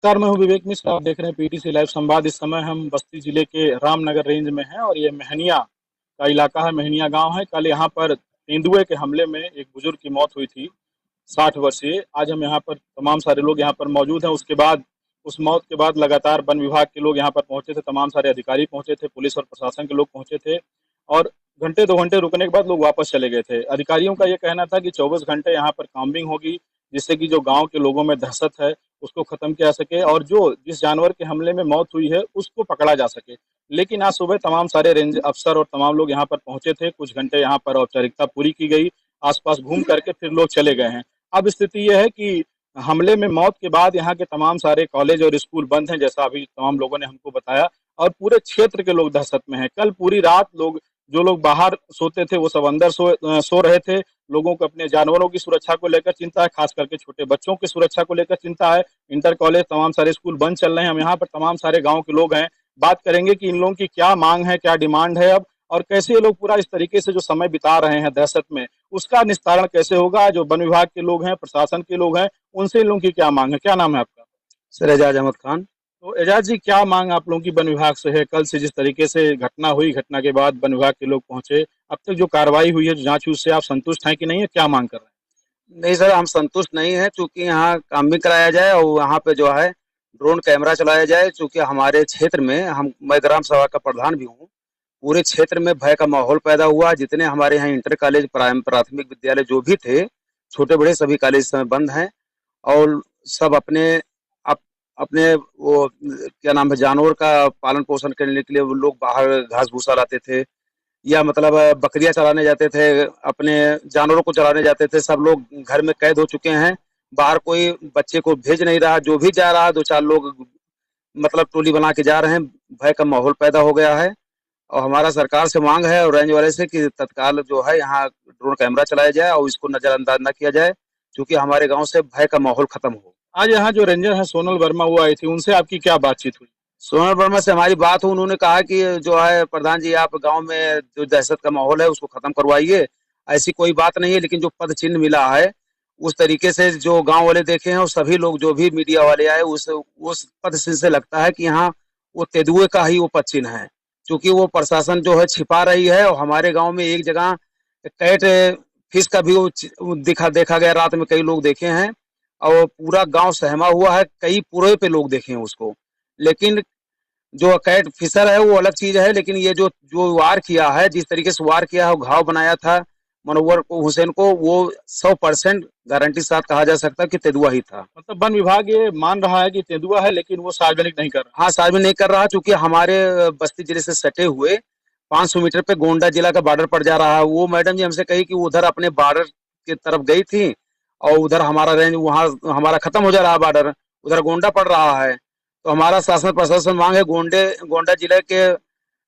नमस्कार, मैं हूँ विवेक मिश्र। आप देख रहे हैं पीटीसी लाइव संवाद। इस समय हम बस्ती जिले के रामनगर रेंज में हैं और ये मेहनिया का इलाका है, मेहनिया गांव है। कल यहाँ पर तेंदुए के हमले में एक बुजुर्ग की मौत हुई थी, 60 वर्षीय। आज हम यहाँ पर तमाम सारे लोग यहाँ पर मौजूद हैं। उसके बाद उस मौत के बाद लगातार वन विभाग के लोग यहाँ पर पहुंचे थे, तमाम सारे अधिकारी पहुंचे थे, पुलिस और प्रशासन के लोग पहुंचे थे और घंटे 2 घंटे रुकने के बाद लोग वापस चले गए थे। अधिकारियों का ये कहना था कि 24 घंटे यहाँ पर काम्बिंग होगी, जिससे कि जो गांव के लोगों में दहशत है उसको खत्म किया जा सके और जो जिस जानवर के हमले में मौत हुई है उसको पकड़ा जा सके। लेकिन आज सुबह तमाम सारे रेंज अफसर और तमाम लोग यहाँ पर पहुंचे थे। कुछ घंटे यहाँ पर औपचारिकता पूरी की गई, आसपास घूम करके फिर लोग चले गए हैं। अब स्थिति यह है कि हमले में मौत के बाद यहाँ के तमाम सारे कॉलेज और स्कूल बंद हैं, जैसा अभी तमाम लोगों ने हमको बताया, और पूरे क्षेत्र के लोग दहशत में हैं। कल पूरी रात लोग, जो लोग बाहर सोते थे वो सब अंदर सो रहे थे। लोगों को अपने जानवरों की सुरक्षा को लेकर चिंता है, खास करके छोटे बच्चों की सुरक्षा को लेकर चिंता है। इंटर कॉलेज तमाम सारे स्कूल बंद चल रहे हैं। हम यहाँ पर तमाम सारे गांव के लोग हैं, बात करेंगे कि इन लोगों की क्या मांग है, क्या डिमांड है अब, और कैसे ये लोग पूरा इस तरीके से जो समय बिता रहे हैं दहशत में, उसका निस्तारण कैसे होगा। जो वन विभाग के लोग हैं, प्रशासन के लोग हैं, उनसे इन लोगों की क्या मांग है। क्या नाम है आपका? सर एजाज अहमद खान। तो एजाज जी, क्या मांग आप लोगों की वन विभाग से है? कल से जिस तरीके से घटना हुई, घटना के बाद वन विभाग के लोग पहुंचे, अब तक जो कार्रवाई हुई है, जो जांच हुई, उससे आप संतुष्ट हैं कि नहीं है? क्या मांग कर रहे हैं? नहीं सर, हम संतुष्ट नहीं हैं, चूंकि यहाँ काम भी कराया जाए और वहाँ पे जो है ड्रोन कैमरा चलाया जाए। चूंकि हमारे क्षेत्र में मैं ग्राम सभा का प्रधान भी हूँ। पूरे क्षेत्र में भय का माहौल पैदा हुआ। जितने हमारे यहाँ इंटर कॉलेज, प्राथमिक विद्यालय जो भी थे, छोटे बड़े सभी कॉलेज इस समय बंद हैं और सब अपने वो क्या नाम है, जानवर का पालन पोषण करने के लिए वो लोग बाहर घास भूसा लाते थे या मतलब बकरियां चराने जाते थे, अपने जानवरों को चराने जाते थे। सब लोग घर में कैद हो चुके हैं, बाहर कोई बच्चे को भेज नहीं रहा। जो भी जा रहा है, दो चार लोग मतलब टोली बना के जा रहे हैं। भय का माहौल पैदा हो गया है और हमारा सरकार से मांग है और रेंज वाले से कि तत्काल जो है यहाँ ड्रोन कैमरा चलाया जाए और इसको नजरअंदाज न किया जाए, क्योंकि हमारे गांव से भय का माहौल खत्म हो। आज यहाँ जो रेंजर है सोनल वर्मा, वो आई थी, उनसे आपकी क्या बातचीत हुई? सोनल वर्मा से हमारी बात हुई। उन्होंने कहा कि जो है प्रधान जी, आप गांव में जो दहशत का माहौल है उसको खत्म करवाइए। ऐसी कोई बात नहीं है, लेकिन जो पद चिन्ह मिला है उस तरीके से जो गांव वाले देखे हैं और सभी लोग जो भी मीडिया वाले आए, उस पद चिन्ह से लगता है कि यहाँ वो तेंदुए का ही वो पद चिन्ह है। क्योंकि वो प्रशासन जो है छिपा रही है और हमारे गाँव में एक जगह कैट फिश का भी वो देखा गया। रात में कई लोग देखे हैं और पूरा गांव सहमा हुआ है, कई पूरे पे लोग देखे हैं उसको। लेकिन जो कैट फिशर है वो अलग चीज है, लेकिन ये जो जो वार किया है, जिस तरीके से वार किया है, घाव बनाया था मनोवर को, हुसैन को, वो 100% गारंटी के साथ कहा जा सकता है कि तेंदुआ ही था। मतलब वन विभाग ये मान रहा है कि तेंदुआ है, लेकिन वो सार्वजनिक नहीं कर रहा। हाँ, सार्वजनिक नहीं कर रहा, क्योंकि हमारे बस्ती जिले से सटे हुए 500 मीटर पे गोंडा जिला का बॉर्डर पड़ जा रहा है। वो मैडम जी हमसे कही कि उधर अपने बॉर्डर की तरफ गई थी और उधर हमारा रेंज, वहाँ हमारा खत्म हो जा रहा है बॉर्डर, उधर गोंडा पड़ रहा है। तो हमारा शासन प्रशासन मांग है गोंडा जिले के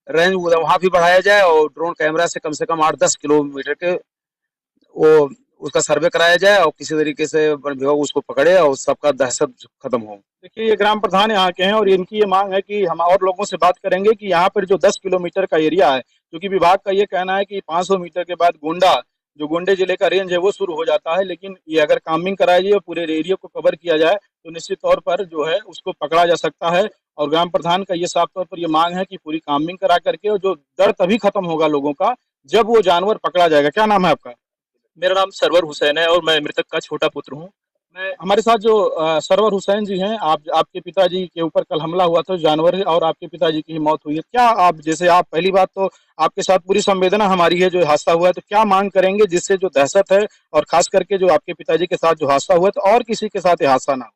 रेंज वहाँ भी बढ़ाया जाए और ड्रोन कैमरा से कम 8-10 किलोमीटर के वो उसका सर्वे कराया जाए और किसी तरीके से वन विभाग उसको पकड़े और सबका दहशत खत्म हो। देखिए, ये ग्राम प्रधान यहाँ के हैं और इनकी ये मांग है कि हम और लोगों से बात करेंगे कि यहाँ पर जो 10 किलोमीटर का एरिया है, क्योंकि विभाग का ये कहना है कि 500 मीटर के बाद गोंडा, जो गोंडे जिले का रेंज है, वो शुरू हो जाता है। लेकिन ये अगर कामिंग कराई जाए, पूरे एरिया को कवर किया जाए, तो निश्चित तौर पर जो है उसको पकड़ा जा सकता है। और ग्राम प्रधान का ये साफ तौर पर ये मांग है कि पूरी कामिंग करा करके, और जो डर तभी खत्म होगा लोगों का जब वो जानवर पकड़ा जाएगा। क्या नाम है आपका? मेरा नाम सरवर हुसैन है और मैं मृतक का छोटा पुत्र हूँ। मैं हमारे साथ जो सरवर हुसैन जी हैं, आपके पिताजी के ऊपर कल हमला हुआ था, जानवर है, और आपके पिताजी की ही मौत हुई है। क्या आप, जैसे आप, पहली बात तो आपके साथ पूरी संवेदना हमारी है जो हादसा हुआ है, तो क्या मांग करेंगे जिससे जो दहशत है, और खास करके जो आपके पिताजी के साथ जो हादसा हुआ है, तो और किसी के साथ ये हादसा ना हो?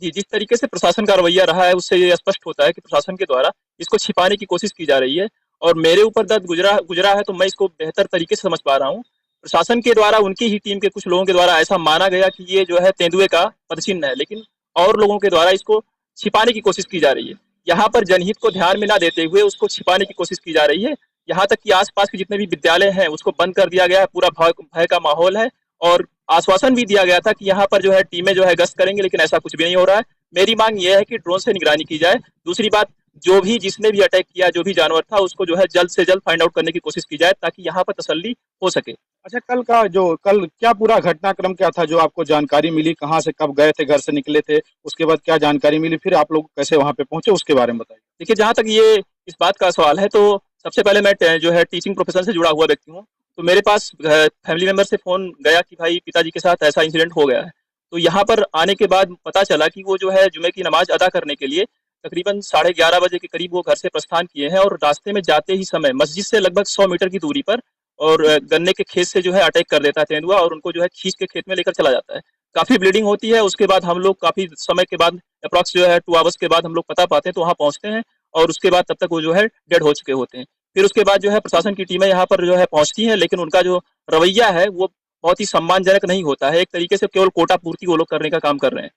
जी, जिस तरीके से प्रशासन का रवैया रहा है उससे ये स्पष्ट होता है कि प्रशासन के द्वारा इसको छिपाने की कोशिश की जा रही है और मेरे ऊपर दर्द गुजरा गुजरा है तो मैं इसको बेहतर तरीके से समझ पा रहा हूँ। प्रशासन के द्वारा उनकी ही टीम के कुछ लोगों के द्वारा ऐसा माना गया कि ये जो है तेंदुए का पदचिन्ह है, लेकिन और लोगों के द्वारा इसको छिपाने की कोशिश की जा रही है। यहाँ पर जनहित को ध्यान में ना देते हुए उसको छिपाने की कोशिश की जा रही है। यहाँ तक कि आसपास के जितने भी विद्यालय हैं उसको बंद कर दिया गया है, पूरा भय का माहौल है और आश्वासन भी दिया गया था कि यहाँ पर जो है टीमें जो है गश्त करेंगे, लेकिन ऐसा कुछ भी नहीं हो रहा है। मेरी मांग ये है कि ड्रोन से निगरानी की जाए। दूसरी बात, जो भी जिसने भी अटैक किया, जो भी जानवर था, उसको जो है जल्द से जल्द फाइंड आउट करने की कोशिश की जाए ताकि यहाँ पर तसल्ली हो सके। अच्छा, कल क्या पूरा घटनाक्रम क्या था जो आपको जानकारी मिली? कहाँ से कब गए थे, घर से निकले थे? उसके बाद क्या जानकारी मिली? फिर आप लोग कैसे वहाँ पे पहुँचे उसके बारे में बताइए। देखिए, जहाँ तक ये इस बात का सवाल है, तो सबसे पहले मैं जो है टीचिंग प्रोफेशन से जुड़ा हुआ व्यक्ति हूँ। तो मेरे पास फैमिली मेंबर से फ़ोन गया कि भाई पिताजी के साथ ऐसा इंसिडेंट हो गया है। तो यहाँ पर आने के बाद पता चला कि वो जो है जुमे की नमाज़ अदा करने के लिए तकरीबन 11:30 बजे के करीब वो घर से प्रस्थान किए हैं और रास्ते में जाते ही समय मस्जिद से लगभग 100 मीटर की दूरी पर और गन्ने के खेत से जो है अटैक कर देता है तेंदुआ और उनको जो है खींच के खेत में लेकर चला जाता है। काफ़ी ब्लीडिंग होती है, उसके बाद हम लोग काफ़ी समय के बाद अप्रॉक्स जो है 2 आवर्स के बाद हम लोग पता पाते हैं, तो वहाँ पहुँचते हैं और उसके बाद तब तक वो जो है डेड हो चुके होते हैं। फिर उसके बाद जो है प्रशासन की टीमें यहाँ पर जो है पहुँचती हैं, लेकिन उनका जो रवैया है वो बहुत ही सम्मानजनक नहीं होता है। एक तरीके से केवल कोटा पूर्ति वो लोग करने का काम कर रहे हैं।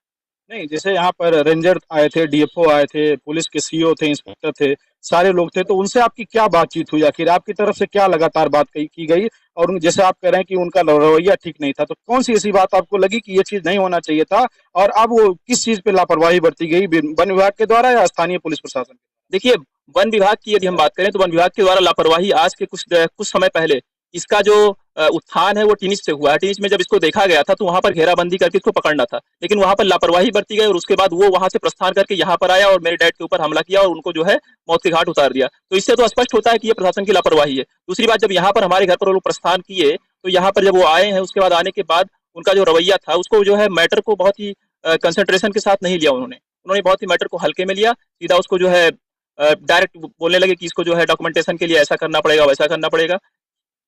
नहीं, जैसे यहाँ पर रेंजर आए थे, डीएफओ आए थे, पुलिस के सीओ थे, इंस्पेक्टर थे, सारे लोग थे, तो उनसे आपकी क्या बातचीत हुई? आखिर आपकी तरफ से क्या लगातार बात की गई? और जैसे आप कह रहे हैं कि उनका रवैया ठीक नहीं था, तो कौन सी ऐसी बात आपको लगी कि ये चीज़ नहीं होना चाहिए था? और अब वो किस चीज़ पे लापरवाही बरती गई, वन विभाग के द्वारा या स्थानीय पुलिस प्रशासन? देखिए, वन विभाग की यदि हम बात करें तो वन विभाग के द्वारा लापरवाही आज के कुछ समय पहले इसका जो उत्थान है वो टिनिच से हुआ है। टिनिच में जब इसको देखा गया था तो वहाँ पर घेराबंदी करके इसको पकड़ना था, लेकिन वहाँ पर लापरवाही बरती गई और उसके बाद वो वहाँ से प्रस्थान करके यहाँ पर आया और मेरे डैड के ऊपर हमला किया और उनको जो है मौत के घाट उतार दिया। तो इससे तो स्पष्ट होता है कि ये प्रशासन की लापरवाही है। दूसरी बात, जब यहाँ पर हमारे घर पर वो लोग प्रस्थान किए तो यहाँ पर जब वो आए हैं, उसके बाद आने के बाद उनका जो रवैया था उसको जो है मैटर को बहुत ही कंसंट्रेशन के साथ नहीं लिया उन्होंने। उन्होंने बहुत ही मैटर को हल्के में लिया, सीधा उसको जो है डायरेक्ट बोलने लगे कि इसको जो है डॉक्यूमेंटेशन के लिए ऐसा करना पड़ेगा, वैसा करना पड़ेगा।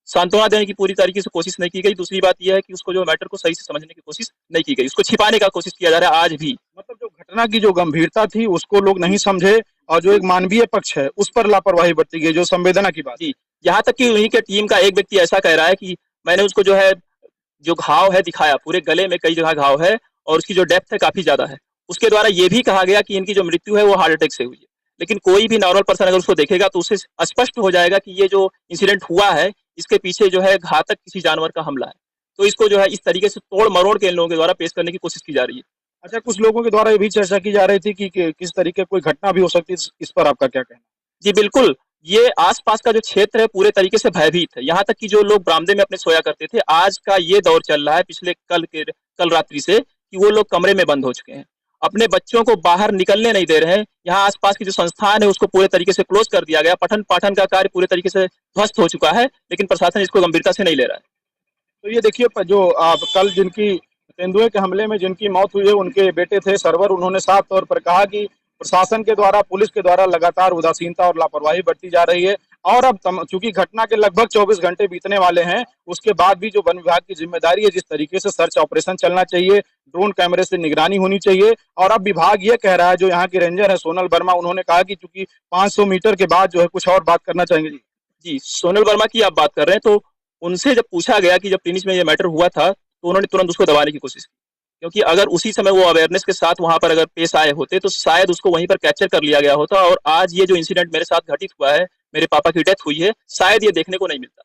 सांत्वना देने की पूरी तरीके से कोशिश नहीं की गई। दूसरी बात यह है कि उसको जो मैटर को सही से समझने की कोशिश नहीं की गई, उसको छिपाने का कोशिश किया जा रहा है आज भी। मतलब जो घटना की जो गंभीरता थी उसको लोग नहीं समझे और जो एक मानवीय पक्ष है उस पर लापरवाही बरती गई, जो संवेदना की बात। जी, यहाँ तक कि उन्हीं के टीम का एक व्यक्ति ऐसा कह रहा है कि मैंने उसको जो है जो घाव है दिखाया, पूरे गले में कई जगह घाव है और उसकी जो डेप्थ है काफी ज्यादा है। उसके द्वारा ये भी कहा गया कि इनकी जो मृत्यु है वो हार्ट अटैक से हुई है। लेकिन कोई भी नॉर्मल पर्सन अगर उसको देखेगा तो उसे स्पष्ट हो जाएगा कि ये जो इंसिडेंट हुआ है इसके पीछे जो है घातक किसी जानवर का हमला है। तो इसको जो है इस तरीके से तोड़ मरोड़ के इन लोगों के द्वारा पेश करने की कोशिश की जा रही है। अच्छा, कुछ लोगों के द्वारा ये भी चर्चा की जा रही थी कि किस तरीके कोई घटना भी हो सकती है, इस पर आपका क्या कहना? जी बिल्कुल, ये आस-पास का जो क्षेत्र है पूरे तरीके से भयभीत है। यहाँ तक कि जो लोग बरामदे में अपने सोया करते थे, आज का ये दौर चल रहा है पिछले कल रात्रि से कि वो लोग कमरे में बंद हो चुके हैं। अपने बच्चों को बाहर निकलने नहीं दे रहे हैं। यहाँ आस-पास की जो संस्थान है उसको पूरे तरीके से क्लोज़ कर दिया गया। पठन-पाठन का कार्य पूरे तरीके से ध्वस्त हो चुका है, लेकिन प्रशासन इसको गंभीरता से नहीं ले रहा है। तो ये देखिए, जो आप कल जिनकी तेंदुए के हमले में जिनकी मौत हुई है, उनके बेटे थे सरवर, उन्होंने साफ तौर पर कहा कि प्रशासन के द्वारा, पुलिस के द्वारा लगातार उदासीनता और लापरवाही बरती जा रही है। और अब चूंकि घटना के लगभग 24 घंटे बीतने वाले हैं, उसके बाद भी जो वन विभाग की जिम्मेदारी है, जिस तरीके से सर्च ऑपरेशन चलना चाहिए, ड्रोन कैमरे से निगरानी होनी चाहिए, और अब विभाग ये कह रहा है, जो यहाँ की रेंजर है सोनल वर्मा, उन्होंने कहा कि चूंकि 500 मीटर के बाद जो है कुछ और बात करना चाहेंगे। जी, सोनल वर्मा की आप बात कर रहे हैं, तो उनसे जब पूछा गया कि जब टिनिच में ये मैटर हुआ था, तो उन्होंने तुरंत उसको दबाने की कोशिश की। क्योंकि अगर उसी समय वो अवेयरनेस के साथ वहाँ पर अगर पेश आए होते, तो शायद उसको वहीं पर कैप्चर कर लिया गया होता और आज ये जो इंसिडेंट मेरे साथ घटित हुआ है, मेरे पापा की डेथ हुई है, शायद ये देखने को नहीं मिलता।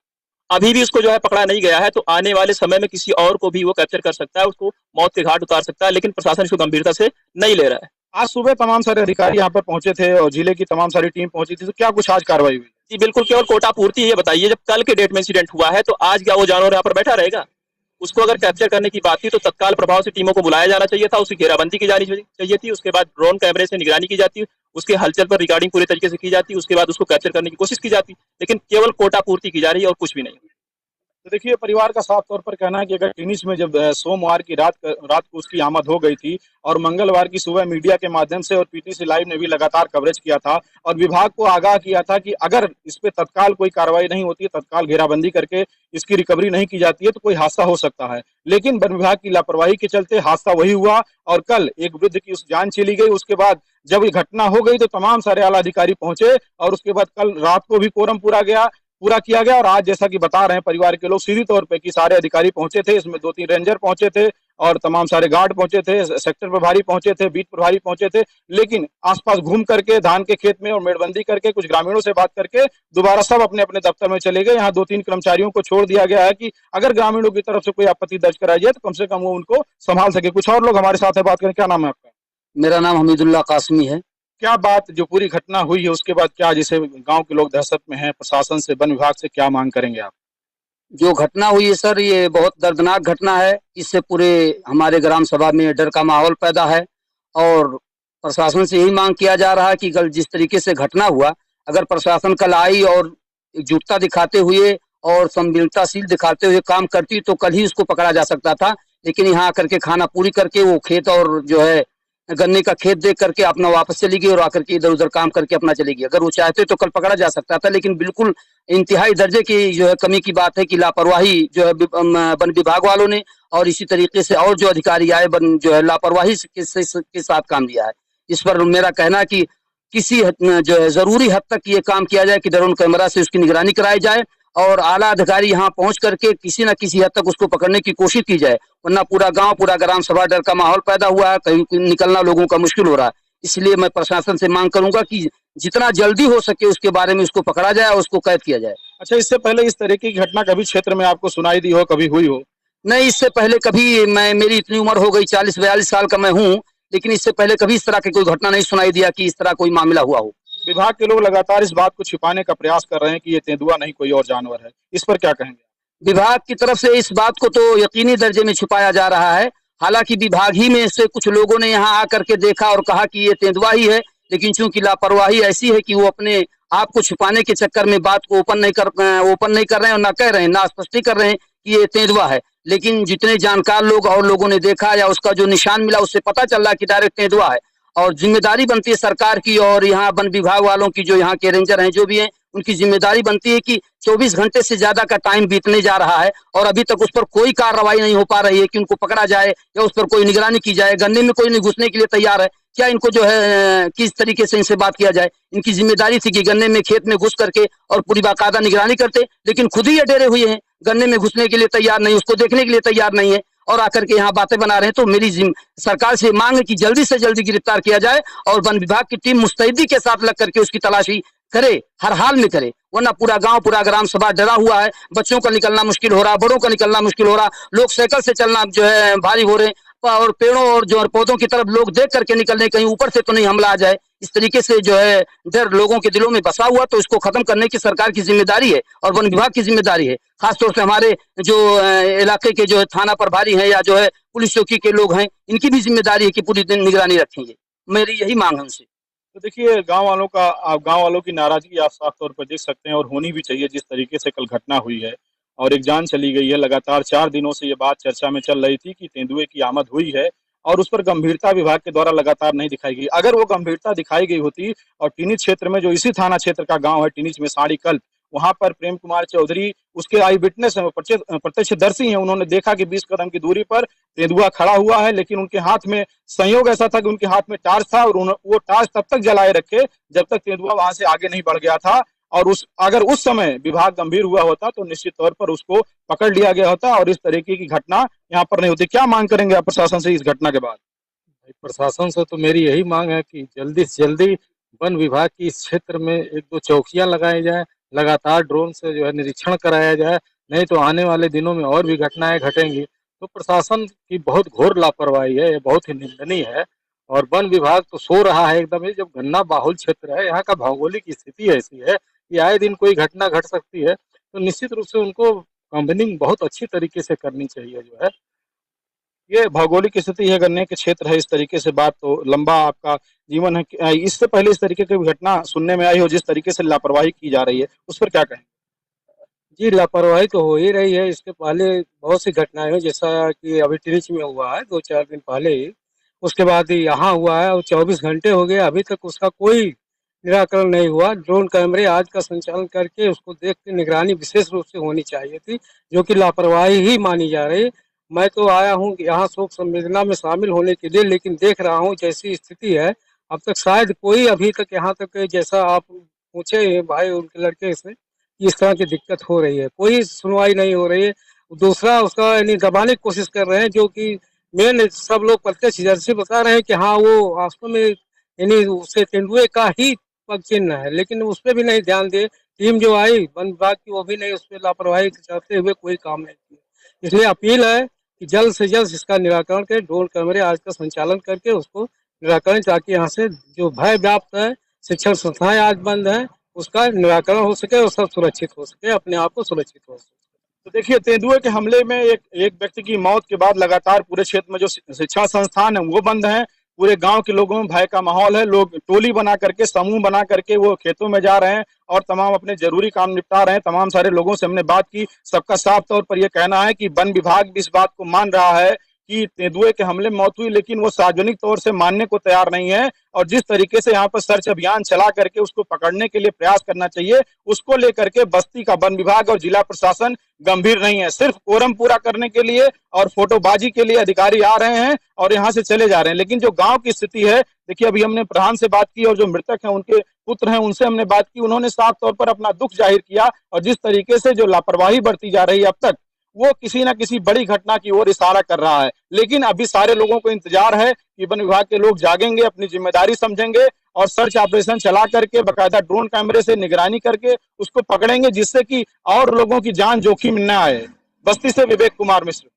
अभी भी उसको जो है पकड़ा नहीं गया है, तो आने वाले समय में किसी और को भी वो कैप्चर कर सकता है, उसको मौत के घाट उतार सकता है, लेकिन प्रशासन इसको गंभीरता से नहीं ले रहा है। आज सुबह तमाम सारे अधिकारी यहाँ पर पहुंचे थे और जिले की तमाम सारी टीम पहुंची थी, तो क्या कुछ आज कार्रवाई हुई? जी बिल्कुल, केवल कोटा पूर्ति। ये बताइए, जब कल के डेट में इंसिडेंट हुआ है, तो आज क्या वो जानवर यहाँ पर बैठा रहेगा? उसको अगर कैप्चर करने की बात थी तो तत्काल प्रभाव से टीमों को बुलाया जाना चाहिए था, उसकी घेराबंदी की जानी चाहिए थी, उसके बाद ड्रोन कैमरे से निगरानी की जाती, उसके हलचल पर रिकॉर्डिंग पूरे तरीके से की जाती, उसके बाद उसको कैप्चर करने की कोशिश की जाती, लेकिन केवल कोटा पूर्ति की जा रही है और कुछ भी नहीं। तो देखिए, परिवार का साफ तौर पर कहना है कि अगर टिनिच में जब सोमवार की रात को उसकी आमद हो गई थी और मंगलवार की सुबह मीडिया के माध्यम से और पीटीसी लाइव ने भी लगातार कवरेज किया था और विभाग को आगाह किया था कि अगर इस पे तत्काल कोई कार्रवाई नहीं होती है, तत्काल घेराबंदी करके इसकी रिकवरी नहीं की जाती है, तो कोई हादसा हो सकता है। लेकिन वन विभाग की लापरवाही के चलते हादसा वही हुआ और कल एक वृद्ध की उस जान चली गई। उसके बाद जब ये घटना हो गई तो तमाम सारे आला अधिकारी पहुंचे और उसके बाद कल रात को भी कोरम पूरा किया गया और आज जैसा कि बता रहे हैं परिवार के लोग सीधी तौर पे कि सारे अधिकारी पहुंचे थे, इसमें 2-3 रेंजर पहुंचे थे और तमाम सारे गार्ड पहुंचे थे, सेक्टर प्रभारी पहुंचे थे, बीट प्रभारी पहुंचे थे, लेकिन आसपास घूम करके धान के खेत में और मेड़बंदी करके कुछ ग्रामीणों से बात करके दोबारा सब अपने अपने दफ्तर में चले गए। यहाँ 2-3 कर्मचारियों को छोड़ दिया गया है कि अगर ग्रामीणों की तरफ से कोई आपत्ति दर्ज कराई जाए तो कम से कम वो उनको संभाल सके। कुछ और लोग हमारे साथ है, बात करें। क्या नाम है आपका? मेरा नाम हमीदुल्लाह कासमी है। क्या बात जो पूरी घटना हुई है उसके बाद क्या जैसे गांव के लोग दहशत में हैं, प्रशासन से, वन विभाग से क्या मांग करेंगे आप? जो घटना हुई है सर, ये बहुत दर्दनाक घटना है। इससे पूरे हमारे ग्राम सभा में डर का माहौल पैदा है और प्रशासन से यही मांग किया जा रहा है कि कल जिस तरीके से घटना हुआ, अगर प्रशासन कल आई और एकजुटता दिखाते हुए और संवेदनशील दिखाते हुए काम करती तो कल ही उसको पकड़ा जा सकता था। लेकिन यहाँ आकर के खाना पूरी करके वो खेत और जो है गन्ने का खेत देख करके अपना वापस चली गई और आकर के इधर उधर काम करके अपना चली गई। अगर वो चाहते तो कल पकड़ा जा सकता था, लेकिन बिल्कुल इंतहाई दर्जे की जो है कमी की बात है कि लापरवाही जो है वन विभाग वालों ने और इसी तरीके से और जो अधिकारी आए वन जो है लापरवाही के साथ काम लिया है। इस पर मेरा कहना है कि किसी जो है जरूरी हद तक ये काम किया जाए कि ड्रोन कैमरा से उसकी निगरानी कराई जाए और आला अधिकारी यहाँ पहुंच करके किसी न किसी हद तक उसको पकड़ने की कोशिश की जाए, वरना पूरा गांव पूरा ग्राम सभा डर का माहौल पैदा हुआ है, कहीं निकलना लोगों का मुश्किल हो रहा है। इसलिए मैं प्रशासन से मांग करूंगा कि जितना जल्दी हो सके उसके बारे में उसको पकड़ा जाए और उसको कैद किया जाए। अच्छा, इससे पहले इस तरीके की घटना कभी क्षेत्र में आपको सुनाई दी हो, कभी हुई हो? नहीं, इससे पहले कभी मेरी इतनी उम्र हो गई, 40-42 साल का मैं हूँ, लेकिन इससे पहले कभी इस तरह की कोई घटना नहीं सुनाई दिया कि इस तरह कोई मामला हुआ हो। विभाग के लोग लगातार इस बात को छिपाने का प्रयास कर रहे हैं कि ये तेंदुआ नहीं कोई और जानवर है, इस पर क्या कहेंगे? विभाग की तरफ से इस बात को तो यकीनी दर्जे में छुपाया जा रहा है। हालांकि विभाग ही में से कुछ लोगों ने यहाँ आकर के देखा और कहा कि ये तेंदुआ ही है, लेकिन चूंकि लापरवाही ऐसी है कि वो अपने आप को छुपाने के चक्कर में बात को ओपन नहीं कर रहे हैं और ना कह रहे हैं, ना स्पष्ट कर रहे हैं कि ये तेंदुआ है। लेकिन जितने जानकार लोग और लोगों ने देखा या उसका जो निशान मिला उससे पता चल रहा कि डायरेक्ट तेंदुआ है। और जिम्मेदारी बनती है सरकार की और यहाँ वन विभाग वालों की, जो यहाँ के रेंजर हैं जो भी हैं, उनकी जिम्मेदारी बनती है कि 24 घंटे से ज्यादा का टाइम बीतने जा रहा है और अभी तक उस पर कोई कार्रवाई नहीं हो पा रही है कि उनको पकड़ा जाए या उस पर कोई निगरानी की जाए। गन्ने में कोई नहीं घुसने के लिए तैयार है, क्या इनको जो है किस तरीके से इनसे बात किया जाए? इनकी जिम्मेदारी थी कि गन्ने में खेत में घुस करके और पूरी बाकायदा निगरानी करते, लेकिन खुद ही ये डरे हुए हैं, गन्ने में घुसने के लिए तैयार नहीं, उसको देखने के लिए तैयार नहीं है और आकर के यहाँ बातें बना रहे हैं। तो मेरी सरकार से मांग है कि जल्दी से जल्दी गिरफ्तार किया जाए और वन विभाग की टीम मुस्तैदी के साथ लग करके उसकी तलाशी करे, हर हाल में करे, वरना पूरा गांव पूरा ग्राम सभा डरा हुआ है। बच्चों का निकलना मुश्किल हो रहा, बड़ों का निकलना मुश्किल हो रहा, लोग साइकिल से चलना जो है भारी हो रहे और पेड़ों और जो पौधों की तरफ लोग देख करके निकल रहे, कहीं ऊपर से तो नहीं हमला आ जाए। इस तरीके से जो है डर लोगों के दिलों में बसा हुआ, तो इसको खत्म करने की सरकार की जिम्मेदारी है और वन विभाग की जिम्मेदारी है। खासतौर से हमारे जो इलाके के जो है थाना प्रभारी हैं या जो है पुलिस चौकी के लोग हैं, इनकी भी जिम्मेदारी है कि पूरी दिन निगरानी रखेंगे। मेरी यही मांग है उनसे। तो देखिए, गांव वालों की नाराजगी आप साफ तौर पर देख सकते हैं और होनी भी चाहिए जिस तरीके से कल घटना हुई है और एक जान चली गई है। लगातार 4 दिनों से ये बात चर्चा में चल रही थी कि तेंदुए की आमद हुई है और उस पर गंभीरता विभाग के द्वारा लगातार नहीं दिखाई गई। अगर वो गंभीरता दिखाई गई होती और टिनिच क्षेत्र में, जो इसी थाना क्षेत्र का गांव है टिनिच में साड़ी कल्प, वहां पर प्रेम कुमार चौधरी उसके आई विटनेस है, प्रत्यक्षदर्शी हैं, उन्होंने देखा कि 20 कदम की दूरी पर तेंदुआ खड़ा हुआ है, लेकिन उनके हाथ में संयोग ऐसा था कि उनके हाथ में टार्च था और वो टार्च तब तक जलाए रखे जब तक तेंदुआ वहां से आगे नहीं बढ़ गया था। और अगर उस समय विभाग गंभीर हुआ होता तो निश्चित तौर पर उसको पकड़ लिया गया होता और इस तरीके की घटना यहाँ पर नहीं होती। क्या मांग करेंगे आप प्रशासन से इस घटना के बाद? प्रशासन से तो मेरी यही मांग है कि जल्दी से जल्दी वन विभाग की इस क्षेत्र में 1-2 चौकियां लगाई जाए, लगातार ड्रोन से जो है निरीक्षण कराया जाए, नहीं तो आने वाले दिनों में और भी घटनाएं घटेंगी। तो प्रशासन की बहुत घोर लापरवाही है, ये बहुत ही निंदनीय है। और वन विभाग तो सो रहा है एकदम ही, जब गन्ना बाहुल क्षेत्र है, यहाँ का भौगोलिक स्थिति ऐसी है कि आए दिन कोई घटना घट सकती है, तो निश्चित रूप से उनको कंबनिंग बहुत अच्छी तरीके से करनी चाहिए। जो है ये भौगोलिक स्थिति है, गन्ने के क्षेत्र है, इस तरीके से बात तो लंबा आपका जीवन है। इससे पहले इस तरीके की घटना सुनने में आई हो जिस तरीके से लापरवाही की जा रही है, उस पर क्या कहें? जी, लापरवाही तो हो ही रही है। इसके पहले बहुत सी घटनाएं हुई, जैसा कि अभी ट्रिच में हुआ है 2-4 दिन पहले ही। उसके बाद यहाँ हुआ है और 24 घंटे हो गए, अभी तक उसका कोई निराकरण नहीं हुआ। ड्रोन कैमरे आज का संचालन करके उसको देख के निगरानी विशेष रूप से होनी चाहिए थी, जो कि लापरवाही ही मानी जा रही। मैं तो आया हूँ यहाँ शोक संवेदना में शामिल होने के लिए, लेकिन देख रहा हूँ जैसी स्थिति है, अब तक शायद कोई अभी तक यहाँ तक जैसा आप पूछे भाई उनके लड़के से, इस तरह की दिक्कत हो रही है, कोई सुनवाई नहीं हो रही है। दूसरा उसका यानी दबाने की कोशिश कर रहे हैं, जो कि मेन सब लोग प्रत्यक्षदर्शी बता रहे हैं कि हाँ वो वास्तव में यानी उससे तेंदुए का ही पग चिन्ह है, लेकिन उस पर भी नहीं ध्यान दे। टीम जो आई वन विभाग की, वो भी नहीं, उस पर लापरवाही करते हुए कोई काम नहीं किया। इसलिए अपील है कि जल्द से जल्द इसका निराकरण करें, ड्रोन कैमरे आज का संचालन करके उसको निराकरण, ताकि यहाँ से जो भय व्याप्त है, शिक्षण संस्थाएं आज बंद हैं, उसका निराकरण हो सके और सब सुरक्षित हो सके, अपने आप को सुरक्षित हो सके। तो देखिए, तेंदुए के हमले में एक व्यक्ति की मौत के बाद लगातार पूरे क्षेत्र में जो शिक्षा संस्थान है वो बंद हैं। पूरे गांव के लोगों में भय का माहौल है। लोग टोली बना करके, समूह बना करके वो खेतों में जा रहे हैं और तमाम अपने जरूरी काम निपटा रहे हैं। तमाम सारे लोगों से हमने बात की, सबका साफ तौर पर यह कहना है कि वन विभाग भी इस बात को मान रहा है कि तेंदुए के हमले में मौत हुई, लेकिन वो सार्वजनिक तौर से मानने को तैयार नहीं है। और जिस तरीके से यहाँ पर सर्च अभियान चला करके उसको पकड़ने के लिए प्रयास करना चाहिए, उसको लेकर के बस्ती का वन विभाग और जिला प्रशासन गंभीर नहीं है। सिर्फ कोरम पूरा करने के लिए और फोटोबाजी के लिए अधिकारी आ रहे हैं और यहाँ से चले जा रहे हैं। लेकिन जो गांव की स्थिति है, देखिए, अभी हमने प्रधान से बात की और जो मृतक हैं उनके पुत्र हैं उनसे हमने बात की। उन्होंने साफ तौर पर अपना दुख जाहिर किया और जिस तरीके से जो लापरवाही बरती जा रही है अब तक, वो किसी न किसी बड़ी घटना की ओर इशारा कर रहा है। लेकिन अभी सारे लोगों को इंतजार है कि वन विभाग के लोग जागेंगे, अपनी जिम्मेदारी समझेंगे और सर्च ऑपरेशन चला करके बाकायदा ड्रोन कैमरे से निगरानी करके उसको पकड़ेंगे, जिससे कि और लोगों की जान जोखिम न आए। बस्ती से विवेक कुमार मिश्र।